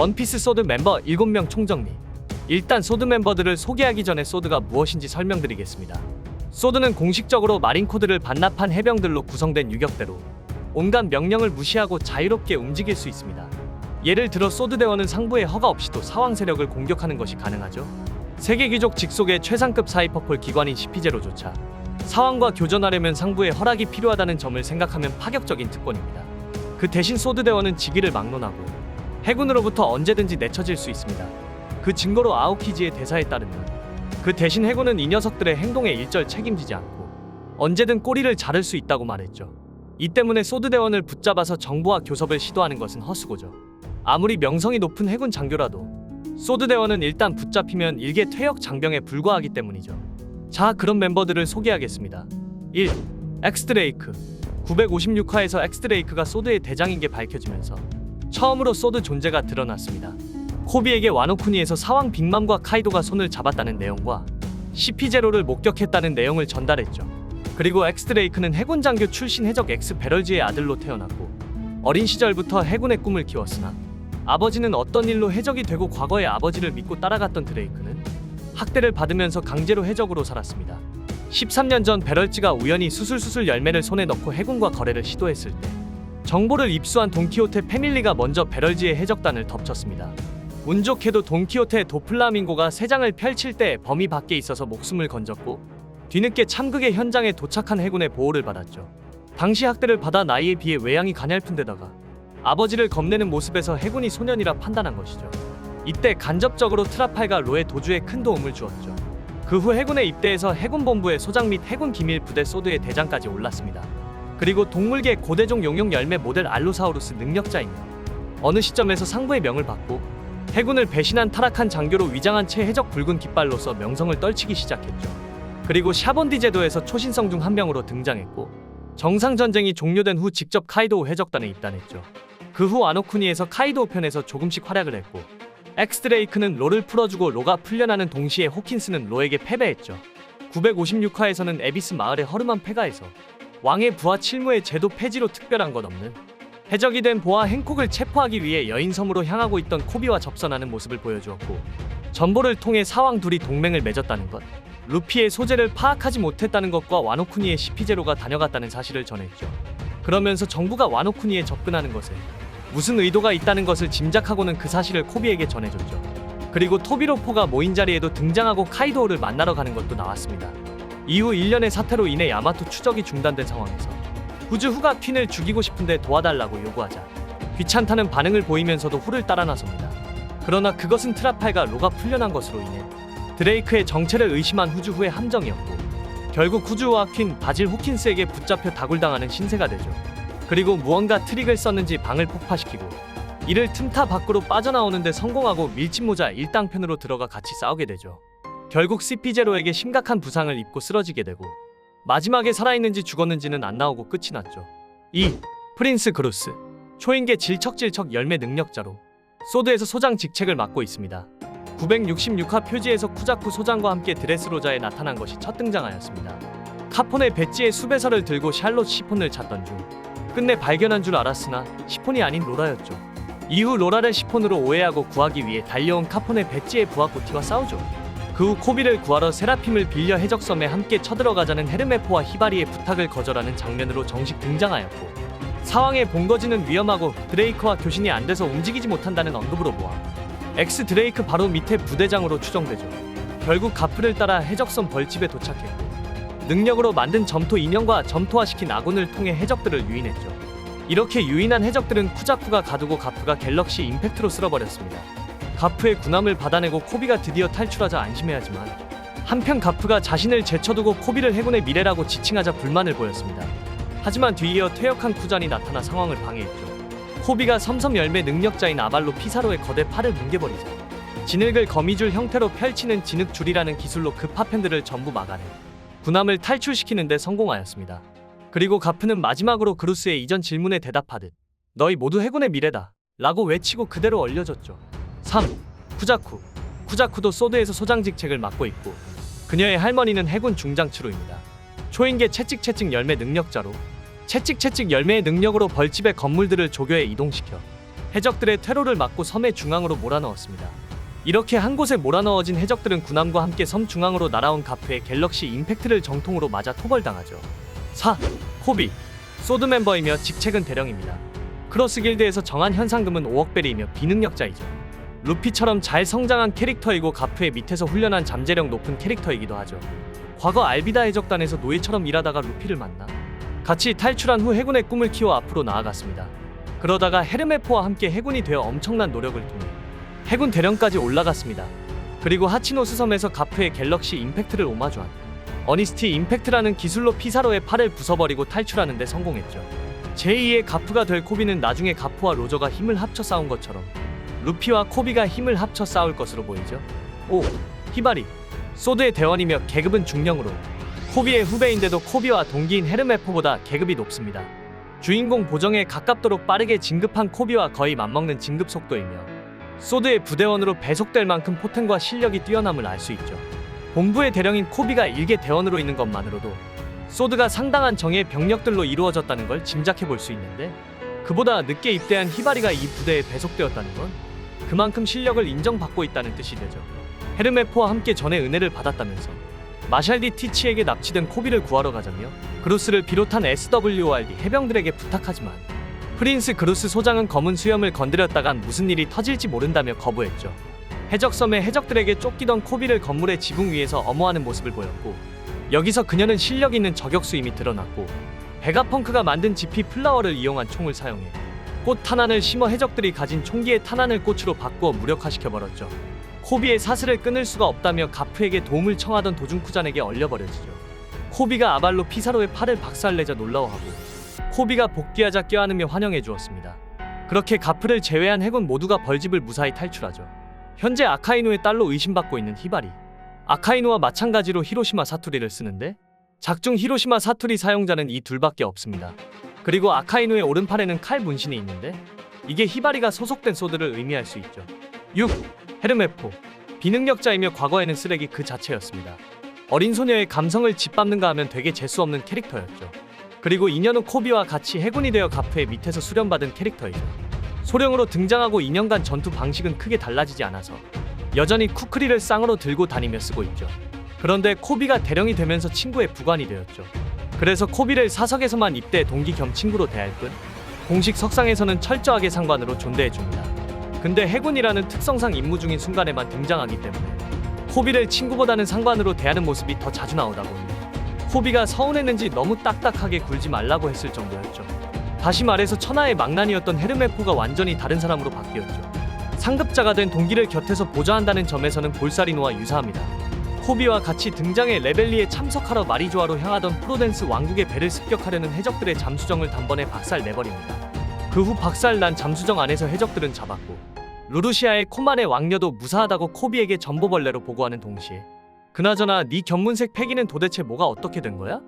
원피스 소드 멤버 7명 총정리. 일단 소드 멤버들을 소개하기 전에 소드가 무엇인지 설명드리겠습니다. 소드는 공식적으로 마린코드를 반납한 해병들로 구성된 유격대로 온갖 명령을 무시하고 자유롭게 움직일 수 있습니다. 예를 들어 소드 대원은 상부의 허가 없이도 사왕 세력을 공격하는 것이 가능하죠. 세계 귀족 직속의 최상급 사이퍼폴 기관인 CP0조차 사왕과 교전하려면 상부의 허락이 필요하다는 점을 생각하면 파격적인 특권입니다. 그 대신 소드 대원은 직위를 막론하고 해군으로부터 언제든지 내쳐질 수 있습니다. 그 증거로 아오키지의 대사에 따르면 그 대신 해군은 이 녀석들의 행동에 일절 책임지지 않고 언제든 꼬리를 자를 수 있다고 말했죠. 이 때문에 소드 대원을 붙잡아서 정보와 교섭을 시도하는 것은 헛수고죠. 아무리 명성이 높은 해군 장교라도 소드 대원은 일단 붙잡히면 일개 퇴역 장병에 불과하기 때문이죠. 자, 그럼 멤버들을 소개하겠습니다. 1. 엑스드레이크. 956화에서 엑스드레이크가 소드의 대장인 게 밝혀지면서 처음으로 소드 존재가 드러났습니다. 코비에게 와노쿠니에서 사왕 빅맘과 카이도가 손을 잡았다는 내용과 CP0를 목격했다는 내용을 전달했죠. 그리고 엑스드레이크는 해군 장교 출신 해적 엑스 베럴즈의 아들로 태어났고 어린 시절부터 해군의 꿈을 키웠으나 아버지는 어떤 일로 해적이 되고 과거의 아버지를 믿고 따라갔던 드레이크는 학대를 받으면서 강제로 해적으로 살았습니다. 13년 전 베럴즈가 우연히 수술수술 열매를 손에 넣고 해군과 거래를 시도했을 때 정보를 입수한 돈키호테 패밀리가 먼저 베럴즈의 해적단을 덮쳤습니다. 운 좋게도 돈키호테의 도플라밍고가 세 장을 펼칠 때 범위 밖에 있어서 목숨을 건졌고 뒤늦게 참극의 현장에 도착한 해군의 보호를 받았죠. 당시 학대를 받아 나이에 비해 외양이 가냘픈 데다가 아버지를 겁내는 모습에서 해군이 소년이라 판단한 것이죠. 이때 간접적으로 트라팔과 로의 도주에 큰 도움을 주었죠. 그 후 해군에 입대해서 해군본부의 소장 및 해군 기밀 부대 소드의 대장까지 올랐습니다. 그리고 동물계 고대종 용용 열매 모델 알로사우루스 능력자이며 어느 시점에서 상부의 명을 받고 해군을 배신한 타락한 장교로 위장한 채 해적 붉은 깃발로서 명성을 떨치기 시작했죠. 그리고 샤본디 제도에서 초신성 중 한 명으로 등장했고 정상전쟁이 종료된 후 직접 카이도우 해적단에 입단했죠. 그 후 와노쿠니에서 카이도우 편에서 조금씩 활약을 했고 엑스드레이크는 로를 풀어주고 로가 풀려나는 동시에 호킨스는 로에게 패배했죠. 956화에서는 에비스 마을의 허름한 폐가에서 왕의 부하 칠무의 제도 폐지로 특별한 것 없는 해적이 된 보아 행콕을 체포하기 위해 여인섬으로 향하고 있던 코비와 접선하는 모습을 보여주었고 전보를 통해 사왕 둘이 동맹을 맺었다는 것, 루피의 소재를 파악하지 못했다는 것과 와노쿠니의 CP0가 다녀갔다는 사실을 전했죠. 그러면서 정부가 와노쿠니에 접근하는 것에 무슨 의도가 있다는 것을 짐작하고는 그 사실을 코비에게 전해줬죠. 그리고 토비로포가 모인 자리에도 등장하고 카이도우를 만나러 가는 것도 나왔습니다. 이후 1년의 사태로 인해 야마토 추적이 중단된 상황에서 후즈 후가 퀸을 죽이고 싶은데 도와달라고 요구하자 귀찮다는 반응을 보이면서도 후를 따라 나섭니다. 그러나 그것은 트라팔과 로가 풀려난 것으로 인해 드레이크의 정체를 의심한 후즈 후의 함정이었고 결국 후즈 후와 퀸, 바질 호킨스에게 붙잡혀 다굴당하는 신세가 되죠. 그리고 무언가 트릭을 썼는지 방을 폭파시키고 이를 틈타 밖으로 빠져나오는데 성공하고 밀짚모자 일당편으로 들어가 같이 싸우게 되죠. 결국 CP0에게 심각한 부상을 입고 쓰러지게 되고 마지막에 살아있는지 죽었는지는 안 나오고 끝이 났죠. 2. 프린스 그루스. 초인계 질척질척 열매 능력자로 소드에서 소장 직책을 맡고 있습니다. 966화 표지에서 쿠자쿠 소장과 함께 드레스로자에 나타난 것이 첫 등장하였습니다. 카폰의 배지에 수배설을 들고 샬롯 시폰을 찾던 중 끝내 발견한 줄 알았으나 시폰이 아닌 로라였죠. 이후 로라를 시폰으로 오해하고 구하기 위해 달려온 카폰의 배지의 부하 고티와 싸우죠. 그 후 코비를 구하러 세라핌을 빌려 해적섬에 함께 쳐들어가자는 헤르메포와 히바리의 부탁을 거절하는 장면으로 정식 등장하였고 사왕의 본거지는 위험하고 드레이크와 교신이 안 돼서 움직이지 못한다는 언급으로 모아 엑스 드레이크 바로 밑에 부대장으로 추정되죠. 결국 가프를 따라 해적섬 벌집에 도착했고 능력으로 만든 점토 인형과 점토화시킨 아군을 통해 해적들을 유인했죠. 이렇게 유인한 해적들은 쿠자쿠가 가두고 가프가 갤럭시 임팩트로 쓸어버렸습니다. 가프의 군함을 받아내고 코비가 드디어 탈출하자 안심해야지만 한편 가프가 자신을 제쳐두고 코비를 해군의 미래라고 지칭하자 불만을 보였습니다. 하지만 뒤이어 퇴역한 쿠잔이 나타나 상황을 방해했죠. 코비가 섬섬 열매 능력자인 아발로 피사로의 거대 팔을 뭉개버리자 진흙을 거미줄 형태로 펼치는 진흙줄이라는 기술로 그 파편들을 전부 막아내 군함을 탈출시키는 데 성공하였습니다. 그리고 가프는 마지막으로 그루스의 이전 질문에 대답하듯 너희 모두 해군의 미래다 라고 외치고 그대로 얼려졌죠. 3. 쿠자쿠. 쿠자쿠도 소드에서 소장 직책을 맡고 있고 그녀의 할머니는 해군 중장치로입니다. 초인계 채찍채찍 열매 능력자로 채찍채찍 열매의 능력으로 벌집의 건물들을 조교에 이동시켜 해적들의 퇴로를 막고 섬의 중앙으로 몰아넣었습니다. 이렇게 한 곳에 몰아넣어진 해적들은 군함과 함께 섬 중앙으로 날아온 가프의 갤럭시 임팩트를 정통으로 맞아 토벌당하죠. 4. 코비 소드 멤버이며 직책은 대령입니다. 크로스 길드에서 정한 현상금은 5억벨이며 비능력자이죠. 루피처럼 잘 성장한 캐릭터이고 가프의 밑에서 훈련한 잠재력 높은 캐릭터이기도 하죠. 과거 알비다 해적단에서 노예처럼 일하다가 루피를 만나 같이 탈출한 후 해군의 꿈을 키워 앞으로 나아갔습니다. 그러다가 헤르메포와 함께 해군이 되어 엄청난 노력을 통해 해군 대령까지 올라갔습니다. 그리고 하치노스 섬에서 가프의 갤럭시 임팩트를 오마주한 어니스티 임팩트라는 기술로 피사로의 팔을 부숴버리고 탈출하는 데 성공했죠. 제2의 가프가 될 코비는 나중에 가프와 로저가 힘을 합쳐 싸운 것처럼 루피와 코비가 힘을 합쳐 싸울 것으로 보이죠. 5. 히바리 소드의 대원이며 계급은 중령으로 코비의 후배인데도 코비와 동기인 헤르메포보다 계급이 높습니다. 주인공 보정에 가깝도록 빠르게 진급한 코비와 거의 맞먹는 진급 속도이며 소드의 부대원으로 배속될 만큼 포텐과 실력이 뛰어남을 알 수 있죠. 본부의 대령인 코비가 일개 대원으로 있는 것만으로도 소드가 상당한 정예의 병력들로 이루어졌다는 걸 짐작해 볼 수 있는데, 그보다 늦게 입대한 히바리가 이 부대에 배속되었다는 건 그만큼 실력을 인정받고 있다는 뜻이 되죠. 헤르메포와 함께 전에 은혜를 받았다면서 마샬디 티치에게 납치된 코비를 구하러 가자며 그루스를 비롯한 SWORD 해병들에게 부탁하지만 프린스 그루스 소장은 검은 수염을 건드렸다간 무슨 일이 터질지 모른다며 거부했죠. 해적섬의 해적들에게 쫓기던 코비를 건물의 지붕 위에서 엄호하는 모습을 보였고, 여기서 그녀는 실력 있는 저격수임이 드러났고, 베가펑크가 만든 GP 플라워를 이용한 총을 사용해 꽃 탄환을 심어 해적들이 가진 총기의 탄환을 꽃으로 바꾸어 무력화시켜버렸죠. 코비의 사슬을 끊을 수가 없다며 가프에게 도움을 청하던 도중 쿠잔에게 얼려버려지죠. 코비가 아발로 피사로의 팔을 박살내자 놀라워하고 코비가 복귀하자 껴안으며 환영해 주었습니다. 그렇게 가프를 제외한 해군 모두가 벌집을 무사히 탈출하죠. 현재 아카이노의 딸로 의심받고 있는 히바리, 아카이노와 마찬가지로 히로시마 사투리를 쓰는데 작중 히로시마 사투리 사용자는 이 둘밖에 없습니다. 그리고 아카이노의 오른팔에는 칼 문신이 있는데 이게 히바리가 소속된 소드를 의미할 수 있죠. 6. 헤르메포 비능력자이며 과거에는 쓰레기 그 자체였습니다. 어린 소녀의 감성을 짓밟는가 하면 되게 재수없는 캐릭터였죠. 그리고 2년 후 코비와 같이 해군이 되어 가프의 밑에서 수련받은 캐릭터이죠. 소령으로 등장하고 2년간 전투 방식은 크게 달라지지 않아서 여전히 쿠크리를 쌍으로 들고 다니며 쓰고 있죠. 그런데 코비가 대령이 되면서 친구의 부관이 되었죠. 그래서 코비를 사석에서만 입대 동기 겸 친구로 대할 뿐 공식 석상에서는 철저하게 상관으로 존대해줍니다. 근데 해군이라는 특성상 임무 중인 순간에만 등장하기 때문에 코비를 친구보다는 상관으로 대하는 모습이 더 자주 나오다 보니 코비가 서운했는지 너무 딱딱하게 굴지 말라고 했을 정도였죠. 다시 말해서 천하의 망난이었던 헤르메포가 완전히 다른 사람으로 바뀌었죠. 상급자가 된 동기를 곁에서 보좌한다는 점에서는 볼사리노와 유사합니다. 코비와 같이 등장해 레벨리에 참석하러 마리조아로 향하던 프로덴스 왕국의 배를 습격하려는 해적들의 잠수정을 단번에 박살내버립니다. 그 후 박살난 잠수정 안에서 해적들은 잡았고 루루시아의 코만의 왕녀도 무사하다고 코비에게 전보벌레로 보고하는 동시에 그나저나 네 견문색 패기는 도대체 뭐가 어떻게 된 거야?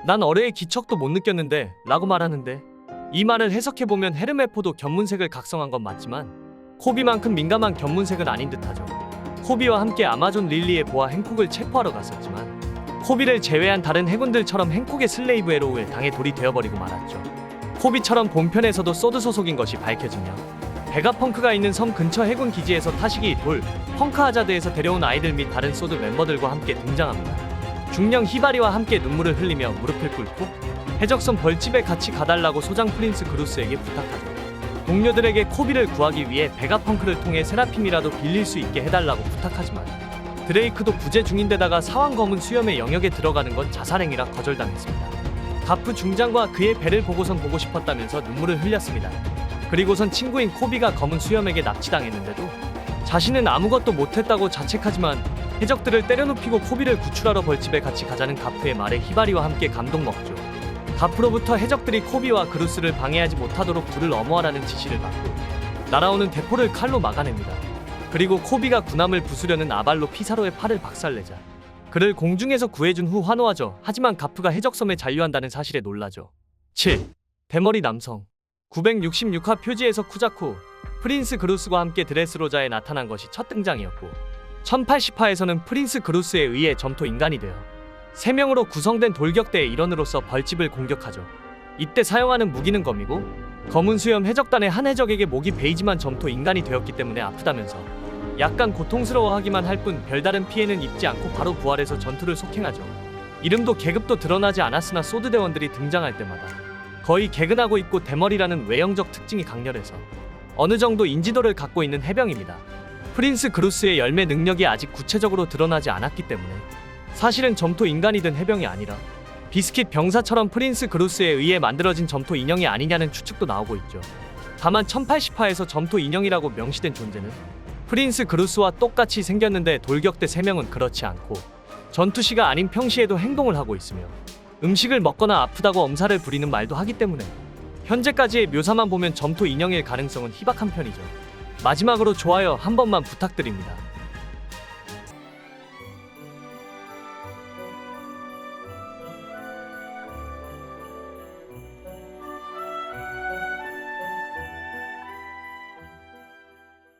난 어뢰의 기척도 못 느꼈는데 라고 말하는데, 이 말을 해석해보면 헤르메포도 견문색을 각성한 건 맞지만 코비만큼 민감한 견문색은 아닌 듯하죠. 코비와 함께 아마존 릴리의 보아 행콕을 체포하러 갔었지만 코비를 제외한 다른 해군들처럼 행콕의 슬레이브 에로우에 당해 돌이 되어버리고 말았죠. 코비처럼 본편에서도 소드 소속인 것이 밝혀지며 베가펑크가 있는 섬 근처 해군 기지에서 타시기 돌 펑크 하자드에서 데려온 아이들 및 다른 소드 멤버들과 함께 등장합니다. 중령 히바리와 함께 눈물을 흘리며 무릎을 꿇고 해적섬 벌집에 같이 가달라고 소장 프린스 그루스에게 부탁하죠. 동료들에게 코비를 구하기 위해 베가펑크를 통해 세라핌이라도 빌릴 수 있게 해달라고 부탁하지만 드레이크도 부재 중인데다가 사왕 검은 수염의 영역에 들어가는 건 자살행위라 거절당했습니다. 가프 중장과 그의 배를 보고선 보고 싶었다면서 눈물을 흘렸습니다. 그리고선 친구인 코비가 검은 수염에게 납치당했는데도 자신은 아무것도 못했다고 자책하지만 해적들을 때려눕히고 코비를 구출하러 벌집에 같이 가자는 가프의 말에 히바리와 함께 감동먹죠. 가프로부터 해적들이 코비와 그루스를 방해하지 못하도록 둘을 엄호하라는 지시를 받고 날아오는 대포를 칼로 막아냅니다. 그리고 코비가 군함을 부수려는 아발로 피사로의 팔을 박살내자 그를 공중에서 구해준 후 환호하죠. 하지만 가프가 해적섬에 잔류한다는 사실에 놀라죠. 7. 대머리 남성 966화 표지에서 쿠자쿠 프린스 그루스와 함께 드레스로자에 나타난 것이 첫 등장이었고 1080화에서는 프린스 그루스에 의해 점토 인간이 되어 3명으로 구성된 돌격대의 일원으로서 벌집을 공격하죠. 이때 사용하는 무기는 검이고 검은 수염 해적단의 한 해적에게 목이 베이지만 점토 인간이 되었기 때문에 아프다면서 약간 고통스러워하기만 할 뿐 별다른 피해는 입지 않고 바로 부활해서 전투를 속행하죠. 이름도 계급도 드러나지 않았으나 소드 대원들이 등장할 때마다 거의 개근하고 있고 대머리라는 외형적 특징이 강렬해서 어느 정도 인지도를 갖고 있는 해병입니다. 프린스 그루스의 열매 능력이 아직 구체적으로 드러나지 않았기 때문에 사실은 점토 인간이 된 해병이 아니라 비스킷 병사처럼 프린스 그루스에 의해 만들어진 점토 인형이 아니냐는 추측도 나오고 있죠. 다만 1080화에서 점토 인형이라고 명시된 존재는 프린스 그루스와 똑같이 생겼는데 돌격대 3명은 그렇지 않고 전투시가 아닌 평시에도 행동을 하고 있으며 음식을 먹거나 아프다고 엄살을 부리는 말도 하기 때문에 현재까지의 묘사만 보면 점토 인형일 가능성은 희박한 편이죠. 마지막으로 좋아요 한 번만 부탁드립니다.